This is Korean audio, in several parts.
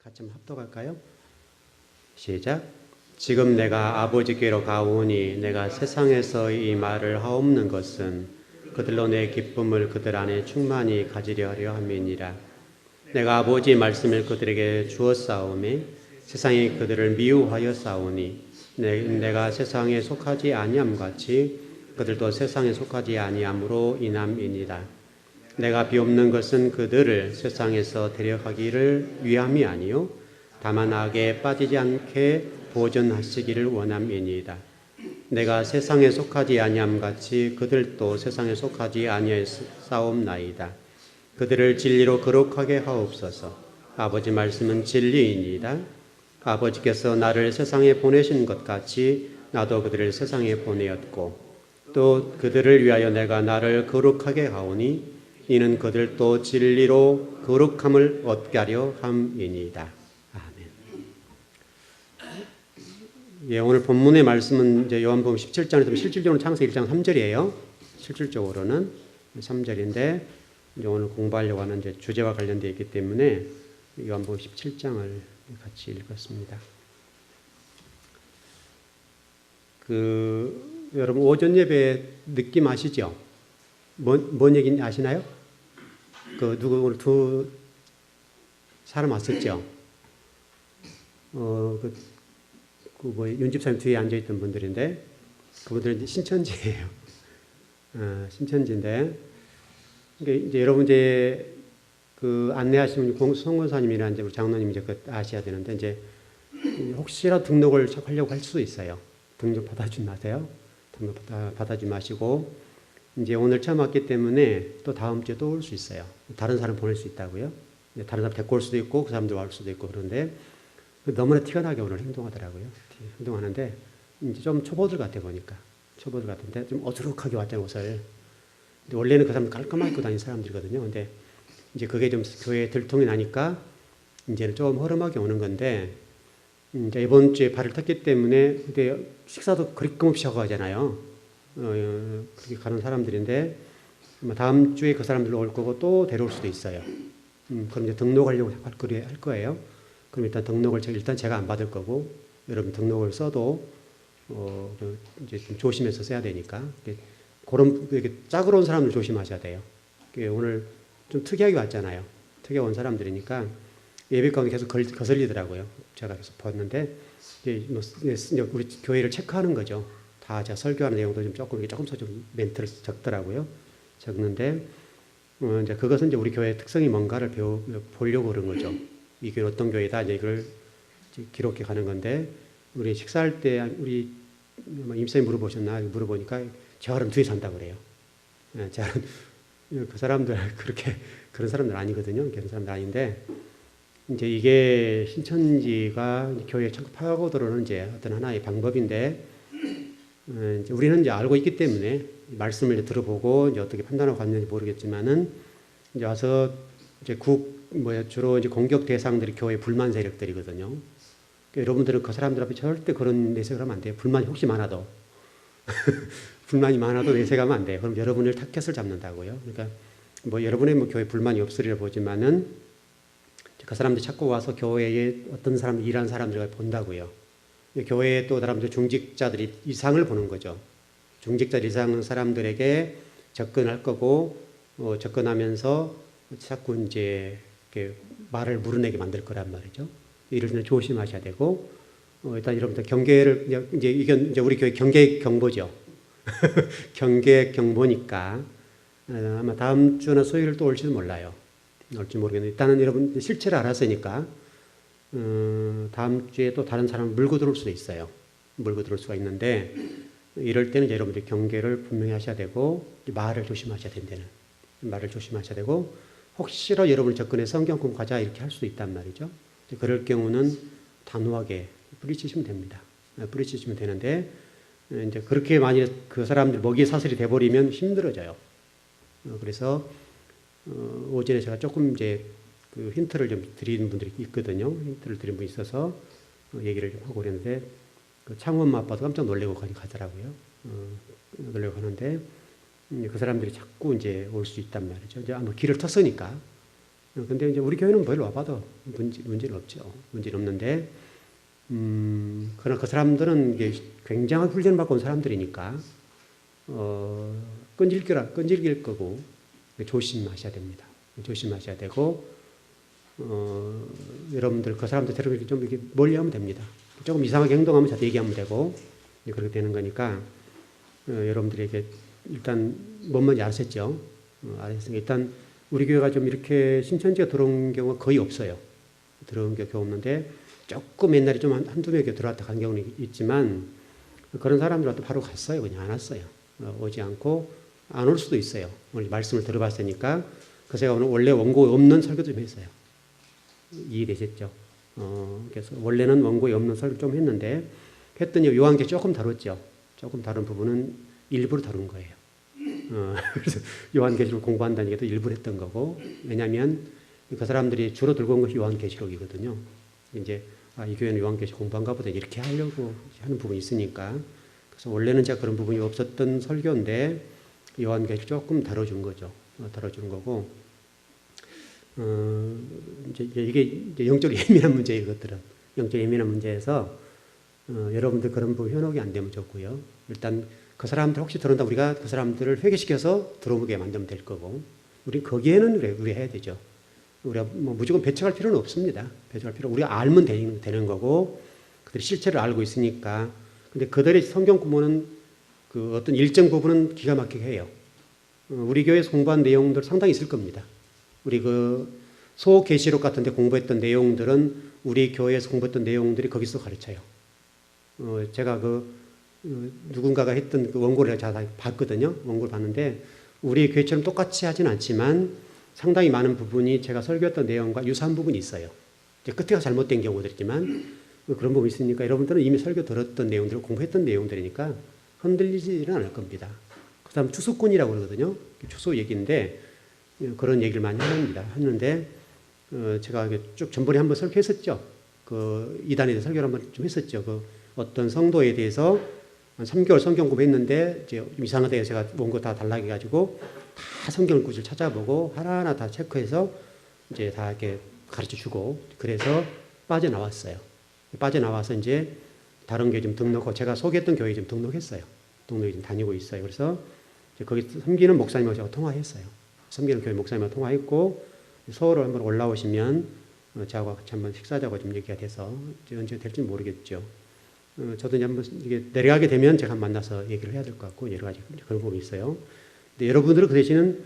같이 한번 합독할까요? 시작. 지금 내가 아버지께로 가오니 내가 세상에서 이 말을 하옵는 것은 그들로 내 기쁨을 그들 안에 충만히 가지려 하려 함이니라. 내가 아버지의 말씀을 그들에게 주었사오매 세상이 그들을 미워하여 싸우니 내가 세상에 속하지 아니함 같이 그들도 세상에 속하지 아니함으로 인함이니라. 내가 비옵는 것은 그들을 세상에서 데려가기를 위함이 아니요 다만 악에 빠지지 않게 보존하시기를 원함이니이다. 내가 세상에 속하지 아니함 같이 그들도 세상에 속하지 아니하사옵나이다. 그들을 진리로 거룩하게 하옵소서. 아버지 말씀은 진리이니이다. 아버지께서 나를 세상에 보내신 것 같이 나도 그들을 세상에 보내었고 또 그들을 위하여 내가 나를 거룩하게 하오니 이는 그들도 진리로 거룩함을 얻게 하려 함이니이다. 아멘. 예, 오늘 본문의 말씀은 이제 요한복음 17장에서 실질적으로 창세기 1장 3절이에요. 실질적으로는 3절인데 이제 오늘 공부하려고 하는 이제 주제와 관련되어 있기 때문에 요한복음 17장을 같이 읽었습니다. 여러분 오전 예배 느낌 아시죠? 뭔 얘기인지 아시나요? 오늘 두 사람 왔었죠? 윤집사님 뒤에 앉아있던 분들인데, 그분들은 이제 신천지예요. 신천지인데, 이제 여러분 안내하시는 송원사님이나 이제 우리 장로님 이제 아셔야 되는데, 이제 혹시라도 등록을 하려고 할 수도 있어요. 등록 받아주지 마세요. 등록 받아주지 마시고, 이제 오늘 처음 왔기 때문에 또 다음 주에 또 올 수 있어요. 다른 사람 보낼 수 있다고요. 다른 사람 데리고 올 수도 있고 그 사람들 올 수도 있고 그런데 너무나 티가 나게 오늘 행동하더라고요. 행동하는데 이제 좀 초보들 같아 보니까 초보들 같은데 좀 어수룩하게 왔잖아요 옷을. 근데 원래는 그 사람 깔끔하게 입고 다니는 사람들이거든요. 근데 이제 그게 좀 교회에 들통이 나니까 이제는 좀 허름하게 오는 건데 이제 이번 주에 발을 탔기 때문에 근데 식사도 그립금없이 하고 가잖아요. 그렇게 가는 사람들인데 다음 주에 그 사람들로 올 거고 또 데려올 수도 있어요. 그럼 이제 등록하려고 할 거예요. 그럼 일단 등록을 일단 제가 안 받을 거고 여러분 등록을 써도 이제 좀 조심해서 써야 되니까 그런 짝으로 온 사람들 조심하셔야 돼요. 오늘 좀 특이하게 왔잖아요. 특이하게 온 사람들이니까 예배강이 계속 거슬리더라고요. 제가 계속 봤는데 우리 교회를 체크하는 거죠. 다 제가 설교하는 내용도 좀 조금씩 좀 멘트를 적더라고요. 적는데 이제 그것은 이제 우리 교회의 특성이 뭔가를 보려고 그런 거죠. 이 교회 어떤 교회다 이제 이걸 기록해 가는 건데 우리 식사할 때 우리 임사님 물어보니까 재활은 뒤에 산다 그래요. 재활은 그 사람들 그런 사람들 아니거든요. 그런 사람들 아닌데 이제 이게 신천지가 교회에 파고들어오는 이제 어떤 하나의 방법인데. 이제 우리는 이제 알고 있기 때문에 말씀을 이제 들어보고 이제 어떻게 판단하고 갔는지 모르겠지만은 이제 와서 이제 주로 이제 공격 대상들이 교회 불만 세력들이거든요. 그러니까 여러분들은 그 사람들 앞에 절대 그런 내색을 하면 안 돼요. 불만이 혹시 많아도 불만이 많아도 내색하면 안 돼요. 그럼 여러분을 타켓을 잡는다고요. 그러니까 여러분의 교회 불만이 없으리라 보지만은 그 사람들이 자꾸 와서 교회에 어떤 사람 일하는 사람들을 본다고요. 교회에 또 사람들 중직자들이 이상을 보는 거죠. 중직자 이상 사람들에게 접근할 거고 접근하면서 자꾸 이제 말을 물어내게 만들 거란 말이죠. 이를 조심하셔야 되고 일단 여러분들 경계를 이건 이제 우리 교회 경계 경보죠. 경계 경보니까 아마 다음 주나 수요일 또 올지도 몰라요. 올지 모르겠는데 일단은 여러분 실체를 알았으니까. 다음 주에 또 다른 사람을 물고 들어올 수도 있어요. 물고 들어올 수가 있는데 이럴 때는 여러분들이 경계를 분명히 하셔야 되고 말을 조심하셔야 된다는 말을 조심하셔야 되고 혹시라도 여러분이 접근해 성경 공부하자 이렇게 할 수도 있단 말이죠. 그럴 경우는 단호하게 뿌리치시면 됩니다. 뿌리치시면 되는데 이제 그렇게 만약 그 사람들 먹이 사슬이 돼버리면 힘들어져요. 그래서 오전에 제가 조금 이제 그 힌트를 좀 드리는 분들이 있거든요. 힌트를 드린 분이 있어서 얘기를 좀 하고 그랬는데 그 창원 아빠도 깜짝 놀래고 가더라고요. 놀래고 가는데 그 사람들이 자꾸 이제 올 수 있단 말이죠. 이제 아마 길을 텄으니까 근데 이제 우리 교회는 별로 와봐도 문제는 없죠. 문제는 없는데, 그러나 그 사람들은 이게 굉장한 훈련을 받고 온 사람들이니까, 끈질길 거고, 조심하셔야 됩니다. 조심하셔야 되고, 여러분들 그 사람들 데리고 좀 이렇게 멀리 하면 됩니다. 조금 이상하게 행동하면 저한테 얘기하면 되고, 그렇게 되는 거니까, 여러분들에게 일단 뭔 말인지 아셨죠? 알았으니까 일단 우리 교회가 좀 이렇게 신천지가 들어온 경우가 거의 없어요. 들어온 경우가 없는데 조금 옛날에 좀 한두 명이 들어왔다 간 경우는 있지만 그런 사람들한테 바로 갔어요. 그냥 안 왔어요. 오지 않고 안 올 수도 있어요. 오늘 말씀을 들어봤으니까 그래서 제가 오늘 원래 원고 없는 설교 좀 했어요. 이해되셨죠? 그래서 원래는 원고에 없는 설교 좀 했는데 했더니 요한계 조금 다뤘죠. 조금 다른 부분은 일부러 다룬 거예요. 그래서 요한계시록 공부한다는 게 일부러 했던 거고, 왜냐하면 그 사람들이 주로 들고 온 것이 요한계시록이거든요. 이제 이 교회는 요한계시록 공부한가 보다 이렇게 하려고 하는 부분이 있으니까, 그래서 원래는 제가 그런 부분이 없었던 설교인데 요한계시록 조금 다뤄준 거죠. 다뤄준 거고, 이게 이제 영적으로 예민한 문제예요. 이것들은 영적으로 예민한 문제에서 여러분들 그런 부분 현혹이 안 되면 좋고요. 일단 그 사람들 혹시 들어온다 우리가 그 사람들을 회개시켜서 들어오게 만들면 될 거고, 우리 거기에는 우리 해야 되죠. 우리가 뭐 무조건 배척할 필요는 없습니다. 배척할 필요 우리가 알면 되는 거고, 그들이 실체를 알고 있으니까. 근데 그들의 성경 구문은 그 어떤 일정 부분은 기가 막히게 해요. 우리 교회에서 공부한 내용들 상당히 있을 겁니다. 우리 그 소계시록 같은 데 공부했던 내용들은 우리 교회에서 공부했던 내용들이 거기서 가르쳐요. 제가 누군가가 했던 그 원고를 제가 봤거든요. 원고를 봤는데 우리 교회처럼 똑같이 하진 않지만 상당히 많은 부분이 제가 설교했던 내용과 유사한 부분이 있어요. 이제 끝에가 잘못된 경우들이지만 그런 부분이 있으니까 여러분들은 이미 설교 들었던 내용들을 공부했던 내용들이니까 흔들리지는 않을 겁니다. 그 다음 추수꾼이라고 그러거든요. 추수 얘기인데 그런 얘기를 많이 하는데 제가 쭉 전번에 한번 설교했었죠. 그 이단에 대해서 설교를 한번 좀 했었죠. 그 어떤 성도에 대해서 한 3개월 성경 공부했는데 이제 좀 이상하다 제가 원고 다 달라게 가지고 다 성경 구절 찾아보고 하나하나 다 체크해서 이제 다 이렇게 가르쳐 주고 그래서 빠져나왔어요. 빠져나와서 이제 다른 교회 좀 등록하고 제가 소개했던 교회 좀 등록했어요. 등록에 좀 다니고 있어요. 그래서 이제 거기 섬기는 목사님하고 제가 통화했어요. 섬기는 교회 목사님하고 통화했고 서울을 한번 올라오시면 저하고 같이 한번 식사하자고 좀 얘기가 돼서 언제 될지 모르겠죠. 저도 이제 한번 이게 내려가게 되면 제가 만나서 얘기를 해야 될 것 같고 여러 가지 그런 부분이 있어요. 근데 여러분들은 그 대신은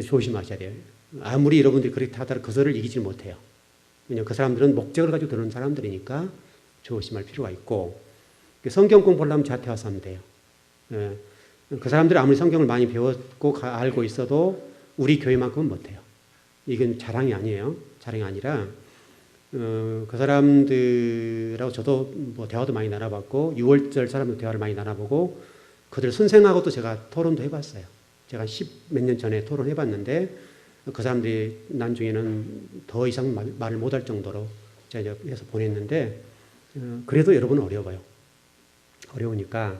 조심하셔야 돼요. 아무리 여러분들이 그렇게 하더라도 그들을 이기지 못해요. 왜냐하면 그 사람들은 목적을 가지고 들어오는 사람들이니까 조심할 필요가 있고 성경 공부하려면 저한테 와서 하면 돼요. 그 사람들이 아무리 성경을 많이 배웠고 알고 있어도 우리 교회만큼은 못해요. 이건 자랑이 아니에요. 자랑이 아니라 그 사람들하고 저도 뭐 대화도 많이 나눠봤고 6월절 사람들 대화를 많이 나눠보고 그들 선생하고도 제가 토론도 해봤어요. 제가 10몇 년 전에 토론해봤는데 그 사람들이 나중에는 더 이상 말을 못할 정도로 제가 해서 보냈는데 그래도 여러분은 어려워요. 어려우니까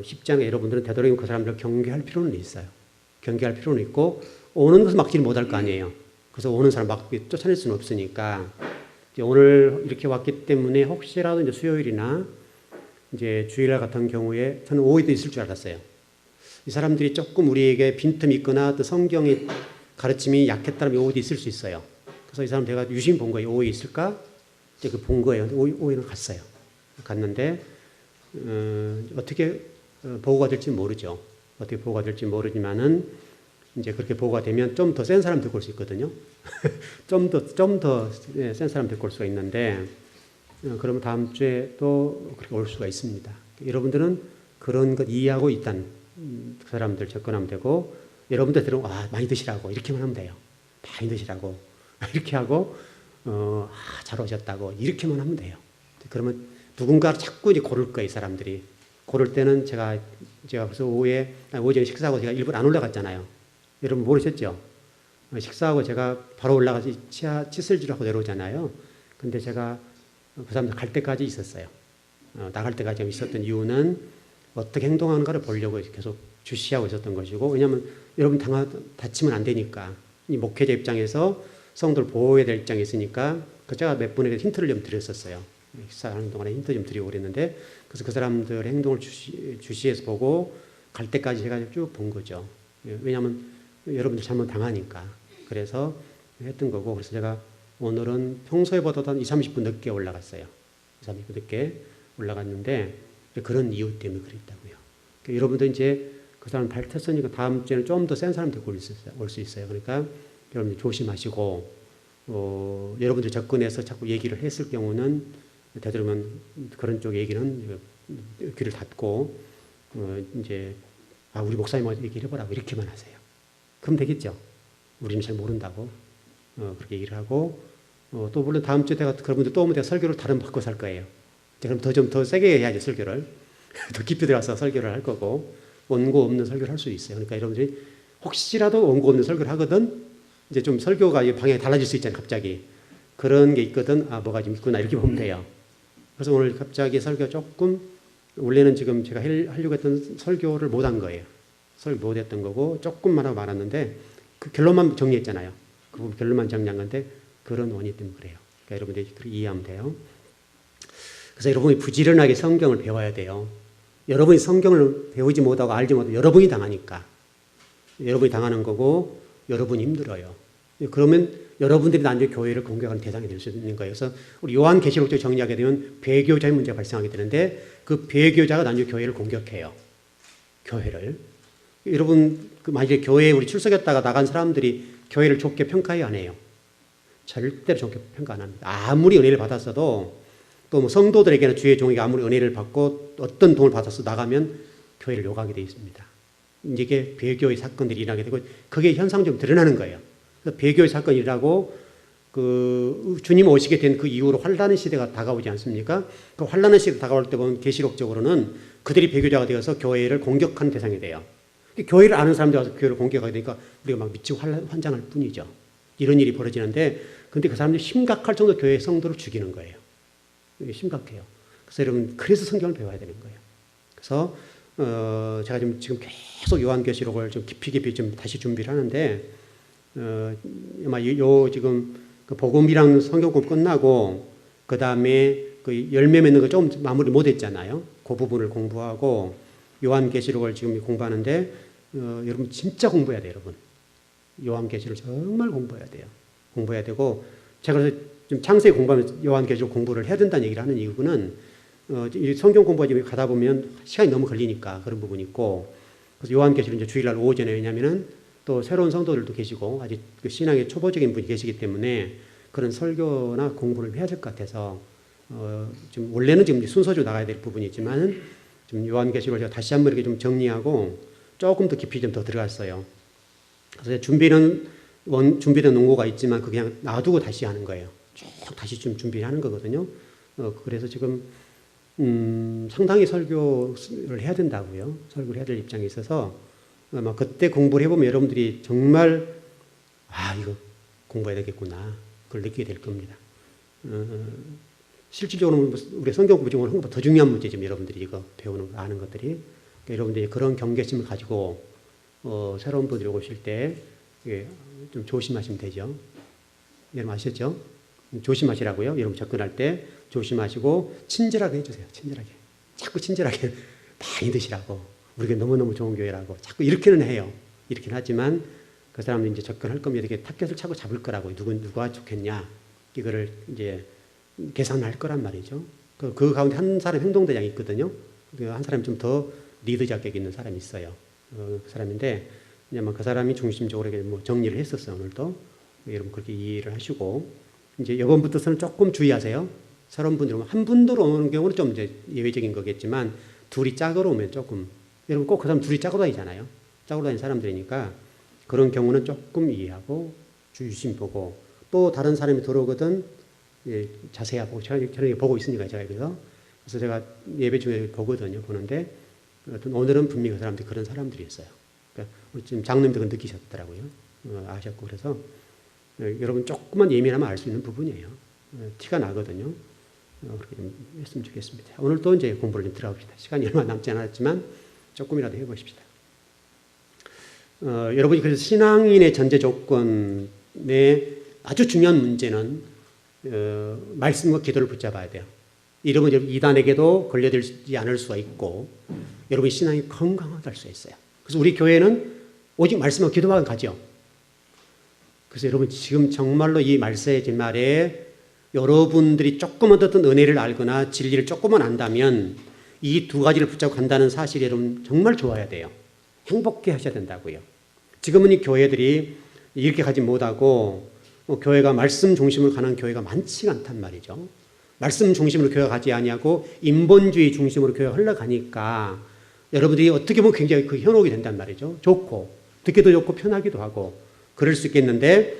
쉽지 않게 여러분들은 되도록이면 그 사람들을 경계할 필요는 있어요. 경계할 필요는 있고 오는 것을 막지는 못할 거 아니에요. 그래서 오는 사람 막 쫓아낼 수는 없으니까 오늘 이렇게 왔기 때문에 혹시라도 이제 수요일이나 이제 주일날 같은 경우에 저는 오해도 있을 줄 알았어요. 이 사람들이 조금 우리에게 빈틈이 있거나 또 성경의 가르침이 약했다면 오해도 있을 수 있어요. 그래서 이 사람 제가 유심 본 거예요. 오해 있을까? 이제 본 거예요. 오해는 갔어요. 갔는데 어떻게 보고가 될지 모르죠. 어떻게 보고가 될지 모르지만은 이제 그렇게 보고가 되면 좀 더 센 사람 데리고 올 수 있거든요. 좀 더 센 사람 데리고 올 수가 있는데 그러면 다음 주에 또 그렇게 올 수가 있습니다. 여러분들은 그런 것 이해하고 있단 그 사람들 접근하면 되고 여러분들은 많이 드시라고 이렇게만 하면 돼요. 많이 드시라고 이렇게 하고 잘 오셨다고 이렇게만 하면 돼요. 그러면 누군가를 자꾸 이제 고를 거예요. 이 사람들이 고를 때는 제가 그래서 오전에 식사하고 제가 일부러 안 올라갔잖아요. 여러분 모르셨죠? 식사하고 제가 바로 올라가서 칫솔질하고 내려오잖아요. 근데 제가 그 사람들 갈 때까지 있었어요. 나갈 때까지 있었던 이유는 어떻게 행동하는가를 보려고 계속 주시하고 있었던 것이고, 왜냐하면 여러분 다치면 안 되니까 이 목회자 입장에서 성도를 보호해야 될 입장에 있으니까 그 제가 몇 분에게 힌트를 좀 드렸었어요. 식사하는 동안에 힌트 좀 드리고 그랬는데 그래서 그 사람들의 행동을 주시해서 보고 갈 때까지 제가 쭉 본 거죠. 왜냐하면 여러분들 잘못 당하니까. 그래서 했던 거고 그래서 제가 오늘은 평소에보다 한 20, 30분 늦게 올라갔어요. 20, 30분 늦게 올라갔는데 그런 이유 때문에 그랬다고요. 그러니까 여러분들 이제 그 사람 발탔으니까 다음 주에는 좀 더 센 사람 데리고 올 수 있어요. 그러니까 여러분들 조심하시고 여러분들 접근해서 자꾸 얘기를 했을 경우는 되도록이면 그런 쪽 얘기는 귀를 닫고 이제 우리 목사님한테 얘기를 해보라고 이렇게만 하세요. 그럼 되겠죠. 우리는 잘 모른다고 그렇게 얘기를 하고 또 물론 다음 주에 내가 그분들 또 오면 내가 설교를 다른 바꿔서 할 거예요. 그럼 더 세게 해야죠 설교를. 더 깊이 들어가서 설교를 할 거고 원고 없는 설교를 할 수 있어요. 그러니까 여러분들이 혹시라도 원고 없는 설교를 하거든 이제 좀 설교가 방향이 달라질 수 있잖아요. 갑자기 그런 게 있거든. 뭐가 좀 있구나 이렇게 보면 돼요. 그래서 오늘 갑자기 설교 조금 원래는 지금 제가 하려고 했던 설교를 못한 거예요. 설교 못했던 거고 조금만 하고 말았는데 그 결론만 정리했잖아요. 그 부분 결론만 정리한 건데 그런 원인 때문에 그래요. 그러니까 여러분들이 그렇게 이해하면 돼요. 그래서 여러분이 부지런하게 성경을 배워야 돼요. 여러분이 성경을 배우지 못하고 알지 못하고 여러분이 당하니까 여러분이 당하는 거고 여러분이 힘들어요. 그러면 여러분들이 나중에 교회를 공격하는 대상이 될 수 있는 거예요. 그래서 우리 요한계시록적 정리하게 되면 배교자의 문제가 발생하게 되는데 그 배교자가 나중에 교회를 공격해요. 교회를. 여러분 만약에 교회에 우리 출석했다가 나간 사람들이 교회를 좋게 평가해야 안 해요. 절대로 좋게 평가 안 합니다. 아무리 은혜를 받았어도 또 뭐 성도들에게는 주의 종이가 아무리 은혜를 받고 어떤 도움을 받아서 나가면 교회를 욕하게 되어 있습니다. 이게 배교의 사건들이 일어나게 되고 그게 현상적으로 드러나는 거예요. 그래서 배교의 사건이 일어나고 그 주님 오시게 된 그 이후로 환란의 시대가 다가오지 않습니까? 그 환란의 시대가 다가올 때 보면 계시록적으로는 그들이 배교자가 되어서 교회를 공격하는 대상이 돼요. 교회를 아는 사람들이 와서 교회를 공격하게 되니까 우리가 막 미치고 환장할 뿐이죠. 이런 일이 벌어지는데 근데 그 사람들이 심각할 정도로 교회 성도를 죽이는 거예요. 이게 심각해요. 그래서 여러분 그래서 성경을 배워야 되는 거예요. 그래서 제가 지금 계속 요한계시록을 좀 깊이 좀 다시 준비를 하는데 아마 지금 그 복음이랑 성경 공부 끝나고 그 다음에 그 열매 맺는 거 좀 마무리 못했잖아요. 그 부분을 공부하고 요한계시록을 지금 공부하는데 여러분 진짜 공부해야 돼요, 여러분. 요한계시록을 정말 공부해야 돼요. 공부해야 되고 제가 그래서 좀 창세기 공부하면서 요한계시록 공부를 해야 된다는 얘기를 하는 이유는 성경 공부가 가다 보면 시간이 너무 걸리니까 그런 부분이 있고 그래서 요한계시록 이제 주일날 오전에 왜냐면은 또 새로운 성도들도 계시고 아직 그 신앙의 초보적인 분이 계시기 때문에 그런 설교나 공부를 해야 될 것 같아서 좀 원래는 지금 순서대로 나가야 될 부분이 있지만 좀 요한계시록을 제가 다시 한번 이렇게 좀 정리하고 조금 더 깊이 좀 더 들어갔어요. 그래서 준비된 논고가 있지만 그 그냥 놔두고 다시 하는 거예요. 쭉 다시 좀 준비를 하는 거거든요. 그래서 지금 상당히 설교를 해야 된다고요. 설교를 해야 될 입장에 있어서 아마 그때 공부를 해보면 여러분들이 정말 이거 공부해야 되겠구나 그걸 느끼게 될 겁니다. 실질적으로 우리 성경 공부 중에 더 중요한 문제죠. 여러분들이 이거 배우는 거 아는 것들이 그러니까 여러분들이 그런 경계심을 가지고 새로운 분들이 오실 때 좀 조심하시면 되죠. 여러분 아시죠? 조심하시라고요. 여러분 접근할 때 조심하시고 친절하게 해주세요. 친절하게. 자꾸 친절하게 많이 드시라고. 우리가 너무너무 좋은 교회라고. 자꾸 이렇게는 해요. 이렇게는 하지만 그 사람은 이제 접근할 거면 이렇게 타켓을 차고 잡을 거라고. 누가 좋겠냐. 이거를 이제 계산할 거란 말이죠. 그 가운데 한 사람 행동대장이 있거든요. 한 사람이 좀 더 리더 자격이 있는 사람이 있어요. 그 사람인데 그 사람이 중심적으로 뭐 정리를 했었어요. 오늘도. 여러분 그렇게 이해를 하시고 이제 이번부터는 조금 주의하세요. 새로운 분들 오면 한 분으로 오는 경우는 좀 이제 예외적인 거겠지만 둘이 짝으로 오면 조금 여러분 꼭 그 사람 둘이 짝으로 다니잖아요. 짝으로 다니는 사람들이니까 그런 경우는 조금 이해하고 주심 보고 또 다른 사람이 들어오거든 자세히 보고 저는 보고 있으니까 그래서 제가 예배 중에 보거든요. 보는데 오늘은 분명히 그 사람들이 그런 사람들이었어요. 그러니까 지금 장로님도 그걸 느끼셨더라고요. 아셨고 그래서 여러분 조금만 예민하면 알 수 있는 부분이에요. 티가 나거든요. 그렇게 좀 했으면 좋겠습니다. 오늘 또 이제 공부를 좀 들어봅시다. 시간이 얼마 남지 않았지만 조금이라도 해보십시다. 여러분이 그래서 신앙인의 전제 조건에 아주 중요한 문제는 말씀과 기도를 붙잡아야 돼요. 이러면 이단에게도 걸려들지 않을 수가 있고 여러분의 신앙이 건강하게 할 수 있어요. 그래서 우리 교회는 오직 말씀과 기도만 가죠. 그래서 여러분 지금 정말로 이 말세의 말에 여러분들이 조금만 어떤 은혜를 알거나 진리를 조금만 안다면 이 두 가지를 붙잡고 간다는 사실이 여러분 정말 좋아야 돼요. 행복해 하셔야 된다고요. 지금은 이 교회들이 이렇게 가지 못하고 교회가 말씀 중심으로 가는 교회가 많지가 않단 말이죠. 말씀 중심으로 교회가 가지 아니하고 인본주의 중심으로 교회가 흘러가니까 여러분들이 어떻게 보면 굉장히 그 현혹이 된단 말이죠. 좋고 듣기도 좋고 편하기도 하고 그럴 수 있겠는데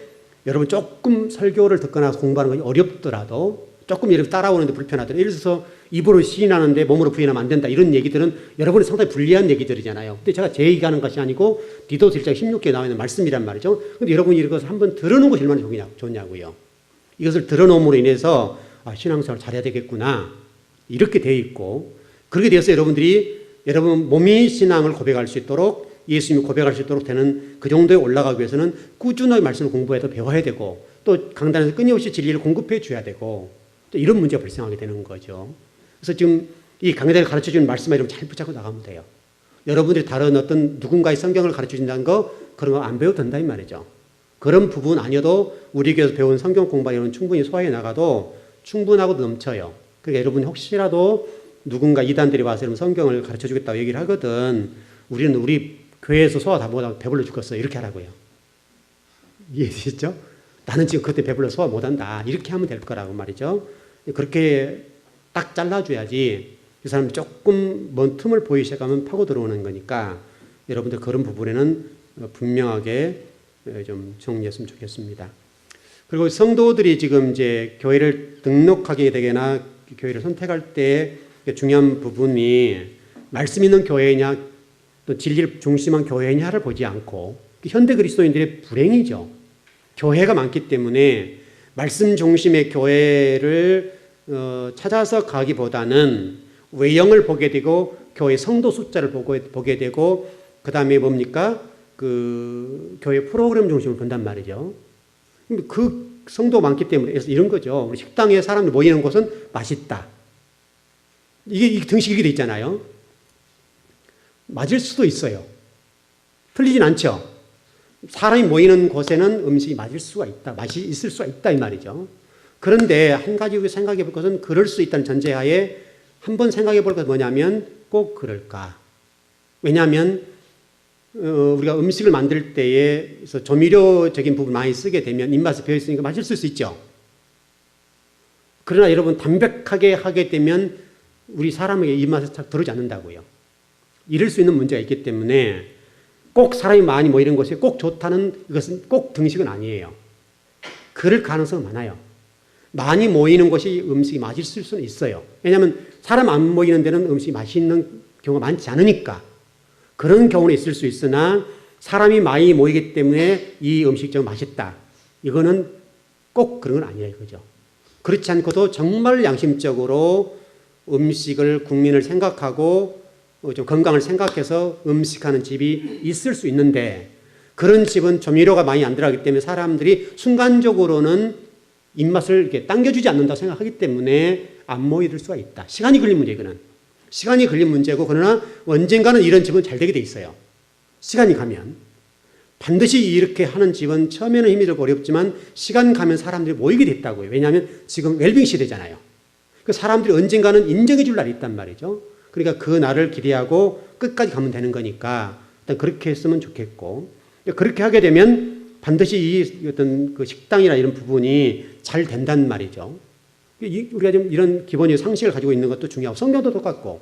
여러분 조금 설교를 듣거나 공부하는 것이 어렵더라도 조금 이렇게 따라오는데 불편하더라도 예를 들어서 입으로 시인하는데 몸으로 부인하면 안 된다 이런 얘기들은 여러분이 상당히 불리한 얘기들이잖아요. 근데 제가 제 얘기하는 것이 아니고 디도서 1장 16개에 나와 있는 말씀이란 말이죠. 근데 여러분이 이것을 한번 들어놓은 것이 얼마나 좋냐고요. 이것을 들어놓음으로 인해서 신앙생활을 잘해야 되겠구나 이렇게 돼 있고 그렇게 되어서 여러분들이 여러분 몸이 신앙을 고백할 수 있도록 예수님을 고백할 수 있도록 되는 그 정도에 올라가기 위해서는 꾸준하게 말씀을 공부해서 배워야 되고 또 강단에서 끊임없이 진리를 공급해 줘야 되고 또 이런 문제가 발생하게 되는 거죠. 그래서 지금 이 강단에서 가르쳐주는 말씀을 좀 잘 붙잡고 나가면 돼요. 여러분들이 다른 어떤 누군가의 성경을 가르쳐준다는 거 그런 거 안 배워도 된다 이 말이죠. 그런 부분 아니어도 우리 교회에서 배운 성경 공부는 충분히 소화해 나가도 충분하고 넘쳐요. 그러니까 여러분 혹시라도 누군가 이단들이 와서 여러분 성경을 가르쳐주겠다고 얘기를 하거든 우리는 우리 교회에서 소화 다 못하고 배불러 죽겠어 이렇게 하라고요. 이해되시죠? 나는 지금 그때 배불러 소화 못한다 이렇게 하면 될 거라고 말이죠. 그렇게 딱 잘라줘야지 이 사람이 조금 먼 틈을 보이기 시작하면 파고 들어오는 거니까 여러분들 그런 부분에는 분명하게 좀 정리했으면 좋겠습니다. 그리고 성도들이 지금 이제 교회를 등록하게 되거나 교회를 선택할 때 중요한 부분이 말씀 있는 교회냐 또 진리를 중심한 교회냐를 보지 않고 현대 그리스도인들의 불행이죠. 교회가 많기 때문에 말씀 중심의 교회를 찾아서 가기보다는 외형을 보게 되고 교회 성도 숫자를 보게 되고 그 다음에 뭡니까? 그 교회 프로그램 중심으로 본단 말이죠. 그 성도 많기 때문에 이런 거죠. 우리 식당에 사람들 모이는 곳은 맛있다. 이게 등식이 돼 있잖아요. 맞을 수도 있어요. 틀리진 않죠. 사람이 모이는 곳에는 음식이 맞을 수가 있다. 맛이 있을 수가 있다 이 말이죠. 그런데 한 가지 생각해 볼 것은 그럴 수 있다는 전제하에 한번 생각해 볼 것은 뭐냐면 꼭 그럴까. 왜냐하면 우리가 음식을 만들 때에 조미료적인 부분 많이 쓰게 되면 입맛에 배어 있으니까 맛있을 수 있죠. 그러나 여러분 담백하게 하게 되면 우리 사람에게 입맛에 잘 들어오지 않는다고요. 이럴 수 있는 문제가 있기 때문에 꼭 사람이 많이 모이는 곳이 꼭 좋다는 이것은 꼭 등식은 아니에요. 그럴 가능성은 많아요. 많이 모이는 곳이 음식이 맛있을 수는 있어요. 왜냐하면 사람 안 모이는 데는 음식이 맛있는 경우가 많지 않으니까 그런 경우는 있을 수 있으나 사람이 많이 모이기 때문에 이 음식이 좀 맛있다. 이거는 꼭 그런 건 아니에요. 그죠? 그렇지 않고도 정말 양심적으로 음식을 국민을 생각하고 좀 건강을 생각해서 음식하는 집이 있을 수 있는데 그런 집은 조미료가 많이 안 들어가기 때문에 사람들이 순간적으로는 입맛을 이렇게 당겨주지 않는다고 생각하기 때문에 안 모이들 수가 있다. 시간이 걸린 문제 이거는. 시간이 걸린 문제고 그러나 언젠가는 이런 집은 잘 되게 돼 있어요. 시간이 가면. 반드시 이렇게 하는 집은 처음에는 힘이 들고 어렵지만 시간 가면 사람들이 모이게 됐다고요. 왜냐하면 지금 웰빙 시대잖아요. 그 사람들이 언젠가는 인정해 줄 날이 있단 말이죠. 그러니까 그 날을 기대하고 끝까지 가면 되는 거니까 일단 그렇게 했으면 좋겠고 그렇게 하게 되면 반드시 이 어떤 그 식당이나 이런 부분이 잘 된단 말이죠. 우리가 좀 이런 기본적인 상식을 가지고 있는 것도 중요하고 성경도 똑같고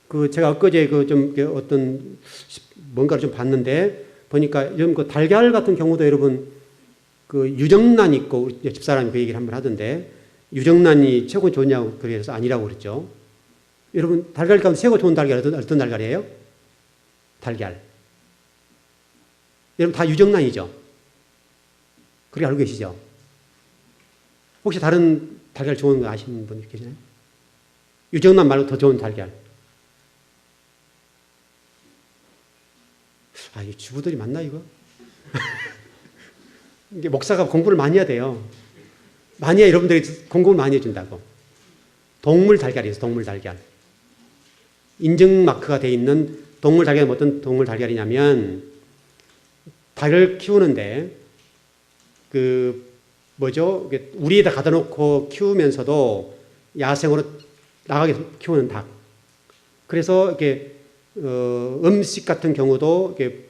그 제가 엊그제 그 좀 어떤 뭔가를 좀 봤는데 보니까 좀 그 달걀 같은 경우도 여러분 그 유정란 있고 집사람이 그 얘기를 한번 하던데 유정란이 최고 좋냐고 그래서 아니라고 그랬죠. 여러분 달걀 가운데 최고 좋은 달걀 어떤 달걀이에요? 달걀. 여러분 다 유정란이죠. 그렇게 알고 계시죠? 혹시 다른 달걀 좋은 거 아시는 분 계시나요? 유정란 말고 더 좋은 달걀. 이 주부들이 맞나 이거? 이게 목사가 공부를 많이 해야 돼요. 많이 해야 여러분들이 공부를 많이 해준다고. 동물 달걀이 있어요. 동물 달걀. 인증 마크가 돼 있는 동물 달걀은 어떤 동물 달걀이냐면 닭을 키우는데 우리에다 가둬 놓고 키우면서도 야생으로 나가게 키우는 닭. 그래서 이렇게 음식 같은 경우도 이렇게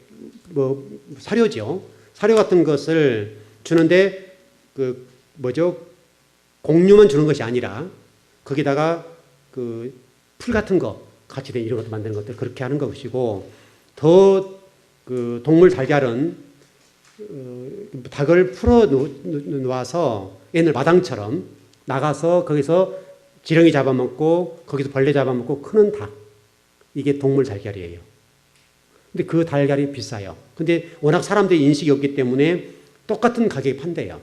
사료죠. 사료 같은 것을 주는데 공유만 주는 것이 아니라 거기다가 풀 같은 거 같이 된 이런 것도 만드는 것들 그렇게 하는 것이고 더 동물 달걀은 닭을 풀어 놓아서 옛날 마당처럼 나가서 거기서 지렁이 잡아먹고 거기서 벌레 잡아먹고 크는 닭. 이게 동물 달걀이에요. 근데 그 달걀이 비싸요. 근데 워낙 사람들이 인식이 없기 때문에 똑같은 가격에 판대요.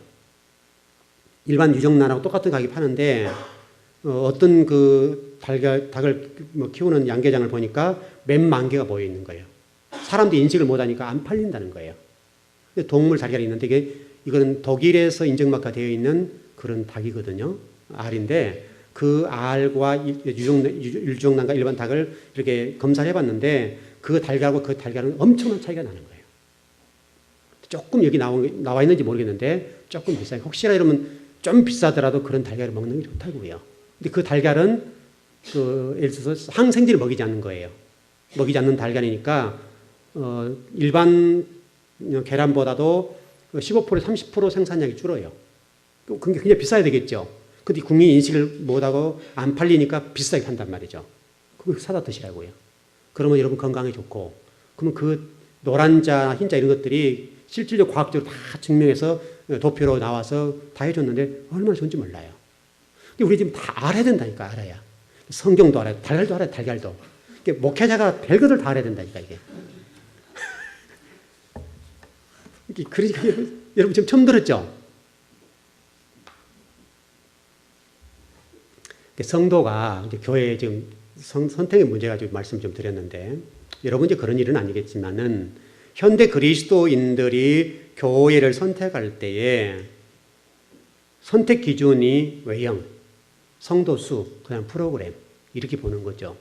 일반 유정란하고 똑같은 가격에 파는데 어떤 닭을 키우는 양계장을 보니까 몇만 개가 모여 있는 거예요. 사람들이 인식을 못하니까 안 팔린다는 거예요. 근데 동물 달걀이 있는데 이거는 독일에서 인증마크가 되어 있는 그런 닭이거든요. 알인데 그 알과 유정란과 일반 닭을 이렇게 검사를 해봤는데 그 달걀과 그 달걀은 엄청난 차이가 나는 거예요. 조금 여기 나와 있는지 모르겠는데 조금 비싸요. 혹시나 이러면 좀 비싸더라도 그런 달걀을 먹는 게 좋다고요. 근데 그 달걀은 예를 들어서 항생제를 먹이지 않는 거예요. 먹이지 않는 달걀이니까 일반 계란보다도 15% 30% 생산량이 줄어요. 그게 굉장히 비싸야 되겠죠. 근데 국민이 인식을 못하고 안 팔리니까 비싸게 판단 말이죠. 그거 사다 드시라고요. 그러면 여러분 건강에 좋고, 그러면 그 노란자, 흰자 이런 것들이 실질적으로 과학적으로 다 증명해서 도표로 나와서 다 해줬는데 얼마나 좋은지 몰라요. 근데 우리 지금 다 알아야 된다니까, 알아야. 성경도 알아야, 달걀도 알아야, 달걀도. 목회자가 별것을 다 알아야 된다니까, 이게. 그러니까 여러분 지금 처음 들었죠? 성도가 이제 교회에 지금 선택의 문제 가지고 말씀 좀 드렸는데, 여러분 이제 그런 일은 아니겠지만은, 현대 그리스도인들이 교회를 선택할 때에 선택 기준이 외형, 성도 수, 그냥 프로그램, 이렇게 보는 거죠.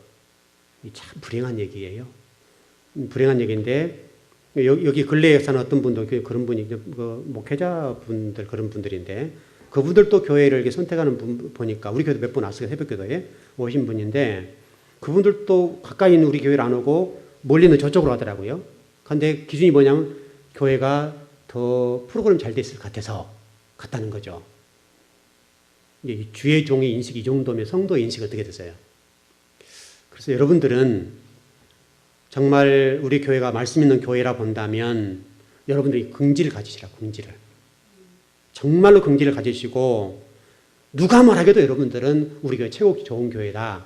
참 불행한 얘기예요. 불행한 얘기인데, 여기 근래에 사는 어떤 분도 그런 분이, 목회자분들 그런 분들인데, 그분들도 교회를 이렇게 선택하는 분 보니까, 우리 교회도 몇 분 왔어요. 새벽기도에 오신 분인데, 그분들도 가까이 있는 우리 교회를 안 오고 멀리는 저쪽으로 가더라고요. 근데 기준이 뭐냐면 교회가 더 프로그램 잘 돼 있을 것 같아서 갔다는 거죠. 주의 종의 인식이 이 정도면 성도의 인식이 어떻게 되세요? 그래서 여러분들은 정말 우리 교회가 말씀 있는 교회라 본다면 여러분들이 긍지를 가지시라, 긍지를. 정말로 긍지를 가지시고 누가 말하게도 여러분들은 우리 교회 최고 좋은 교회다.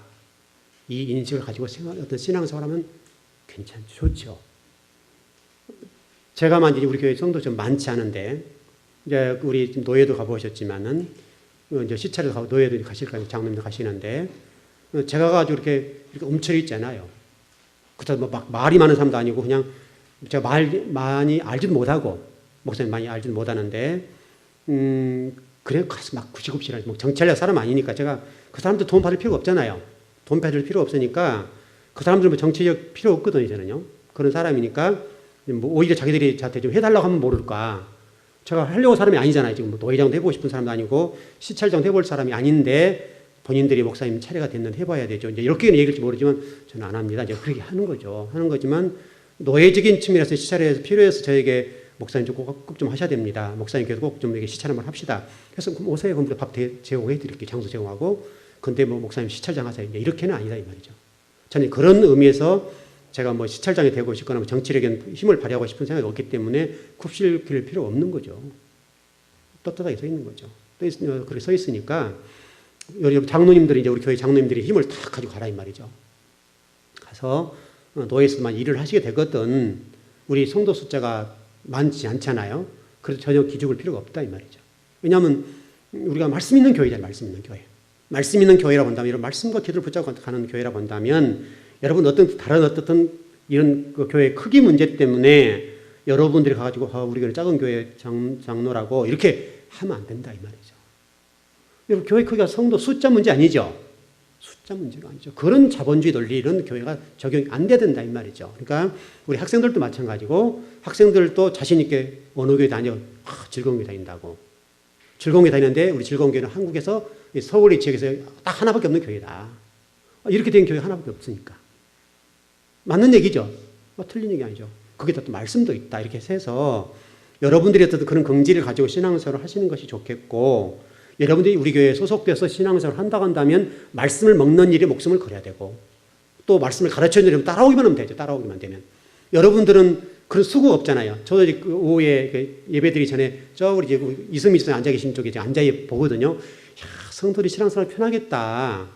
이 인식을 가지고 어떤 신앙생활을 하면 괜찮죠. 좋죠. 제가 만진 우리 교회 성도 좀 많지 않은데, 이제 우리 노예도 가보셨지만은, 이제 시차를 가고 노예도 가실 거예요. 장로님도 가시는데, 제가 가지고 이렇게 움츠려 있잖아요. 그렇다고 막 말이 많은 사람도 아니고, 그냥 제가 많이 알지도 못하고, 목사님 많이 알지도 못하는데, 그래 가서 막 구시굽시라, 뭐 정치하려는 사람 아니니까 제가 그 사람들 돈 받을 필요가 없잖아요. 돈 받을 필요 없으니까 그 사람들은 뭐 정치적 필요 없거든요, 저는요. 그런 사람이니까 뭐 오히려 자기들이 저한테 좀 해달라고 하면 모를까. 제가 하려고 사람이 아니잖아요. 지금 뭐 노회장도 해보고 싶은 사람도 아니고 시찰장도 해볼 사람이 아닌데 본인들이 목사님 차례가 됐는데 해봐야 되죠. 이제 이렇게는 얘기할지 모르지만 저는 안 합니다. 이제 그렇게 하는 거죠. 하는 거지만 노예적인 측면에서 시찰에서 필요해서 저에게 목사님 좀 꼭 좀 하셔야 됩니다. 목사님께서 꼭 좀 이렇게 시찰 한번 합시다. 그래서 그럼 오세요. 그럼 밥 제공해 드릴게요. 장소 제공하고. 근데 뭐 목사님 시찰장 하세요. 이렇게는 아니다 이 말이죠. 저는 그런 의미에서 제가 뭐 시찰장이 되고 싶거나 뭐 정치력에 힘을 발휘하고 싶은 생각이 없기 때문에 굽실 길 필요 없는 거죠. 떳떳하게 서 있는 거죠. 그렇게 서 있으니까 여러분 장로님들이 이제 우리 교회 장로님들이 힘을 다 가지고 가라 이 말이죠. 가서 노예에서만 일을 하시게 되거든 우리 성도 숫자가 많지 않잖아요. 그래서 전혀 기죽을 필요가 없다 이 말이죠. 왜냐하면 우리가 말씀 있는 교회잖아요. 말씀 있는 교회. 말씀 있는 교회라 본다면, 이런 말씀과 기도를 붙잡고 가는 교회라 본다면, 여러분 다른 어떤 이런 그 교회의 크기 문제 때문에 여러분들이 가가지고 우리 교회 작은 교회 장로라고 이렇게 하면 안 된다 이 말이죠. 여러분 교회 크기가 성도 숫자 문제 아니죠. 숫자 문제가 아니죠. 그런 자본주의 논리는 교회가 적용이 안 돼야 된다 이 말이죠. 그러니까 우리 학생들도 마찬가지고 학생들도 자신 있게 어느 교회 다녀 즐거운 교회 다닌다고. 즐거운 교회 다니는데 우리 즐거운 교회는 한국에서 서울 지역에서 딱 하나밖에 없는 교회다. 이렇게 된 교회 하나밖에 없으니까. 맞는 얘기죠. 틀린 얘기 아니죠. 거기다 또 말씀도 있다. 이렇게 해서 여러분들이 어떤 그런 긍지를 가지고 신앙생활을 하시는 것이 좋겠고, 여러분들이 우리 교회에 소속돼서 신앙생활을 한다고 한다면 말씀을 먹는 일에 목숨을 걸어야 되고, 또 말씀을 가르쳐주는 일에 따라오기만 하면 되죠. 따라오기만 되면. 여러분들은 그런 수고가 없잖아요. 저도 이제 오후에 예배드리기 전에 저 우리 이승미 선생님 앉아 계신 쪽에 앉아 보거든요. 야, 성도들이 신앙생활 편하겠다.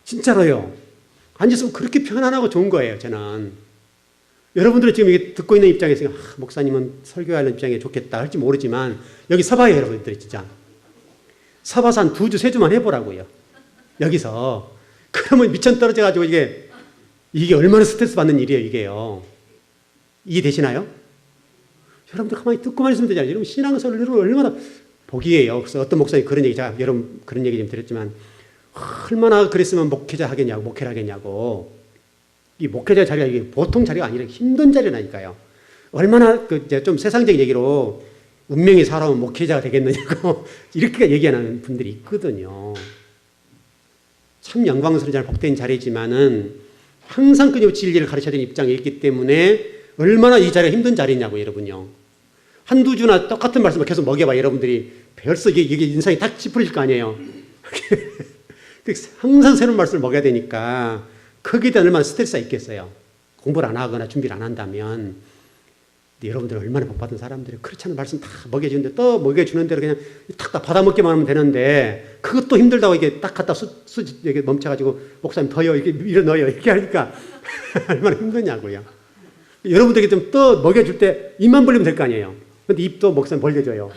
진짜로요. 앉았으면 그렇게 편안하고 좋은 거예요, 저는. 여러분들은 지금 이게 듣고 있는 입장에서 목사님은 설교하는 입장에 좋겠다 할지 모르지만 여기 서봐요, 여러분들이 진짜. 서봐서 한 2주, 3주만 해보라고요. 여기서. 그러면 미천 떨어져가지고 이게 얼마나 스트레스 받는 일이에요, 이게요. 이해되시나요? 여러분들 가만히 듣고만 있으면 되잖아요. 여러분 신앙생활을 얼마나 복이에요. 그래서 어떤 목사님 그런 얘기, 제가 여러분 그런 얘기 좀 드렸지만 얼마나 그랬으면 목회자 하겠냐고, 목회를 하겠냐고. 이 목회자 자리가 이게 보통 자리가 아니라 힘든 자리라니까요. 얼마나 좀 세상적인 얘기로 운명이 살아오면 목회자가 되겠느냐고 이렇게 얘기하는 분들이 있거든요. 참 영광스러운 잘 복된 자리지만은 항상 끊임없이 진리를 가르쳐야 되는 입장에 있기 때문에 얼마나 이 자리가 힘든 자리냐고, 여러분요. 한두 주나 똑같은 말씀을 계속 먹여봐, 여러분들이. 벌써 이게 인상이 딱 찌푸려질 거 아니에요. 항상 새로운 말씀을 먹여야 되니까 거기에 대한 얼마나 스트레스가 있겠어요. 공부를 안 하거나 준비를 안 한다면. 여러분들 얼마나 복받은 사람들이 그렇지 않은 말씀 다 먹여주는데 또 먹여주는 대로 그냥 탁 받아먹기만 하면 되는데 그것도 힘들다고 이게 딱 갖다 이렇게 멈춰가지고 목사님 더요 이렇게 밀어 넣어요 이렇게 하니까 얼마나 힘드냐고요. 여러분들에게 좀 또 먹여줄 때 입만 벌리면 될 거 아니에요. 근데 입도 목사님 벌려줘요.